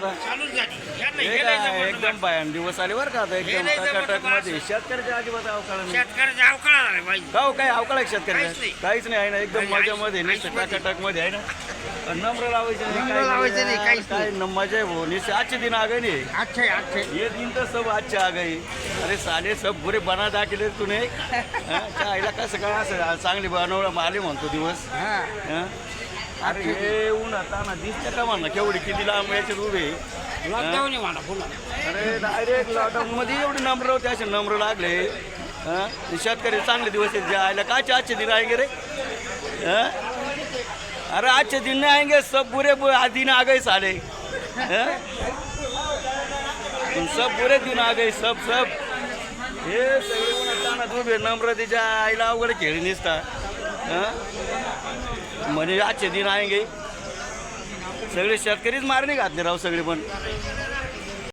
चालूच झाली या नाही, हे हे लय काय जबरदस्त. एकदम भयान दिवस आले बरं का आता एकदम लय टकाटक जबरदस्त. मध्ये शेतकऱ्याच्या अजिबात अवकाळ नाही शेतकऱ्याचा अवकाळ झाला पाहिजे गाव काय अवकाळ आहे काहीच शेतकऱ्याचा नाही. काहीच नाही आहे ना एकदम नाही, मजामध्ये काहीच नुसतं नाही. टकाटक मध्ये आहे ना आणि नम्र लावायचे नाही, नम्र काही लावायचे नाही, काहीच काय मजा आहे भाऊ निश्चित अच्छे दिन आ गए नहीं अच्छे ये दिन तो सब अच्छे आ गए अरे साले सब बुरे बना दाखले तूने आईला कसं काय असं चांगली बनवलं आले म्हणतो दिवस हं? अरे हे ऊन आता ना दिसते का म्हणा केवढी किती लांब याच्यात उभे लॉकडाऊन म्हणा पुन्हा अरे डायरेक्ट लॉकडाऊन मध्ये एवढे नंबर होते असे नंबर लागले हं? शेतकरी चांगले दिवस आहेत जे आयला काचे अच्छे दिन आएंगे रे हं? अरे अच्छे दिन नहीं आएंगे सब बुरे दिन आ गए साले हं? सब बुरे दिन आ गए सब हे सगळे उन्हात उभे नम्रतेच्या आईला अवघड खेळी निसता म्हणजे आजचे दिन आएंगे सगळे शेतकरीच मारणे घातले राव सगळे पण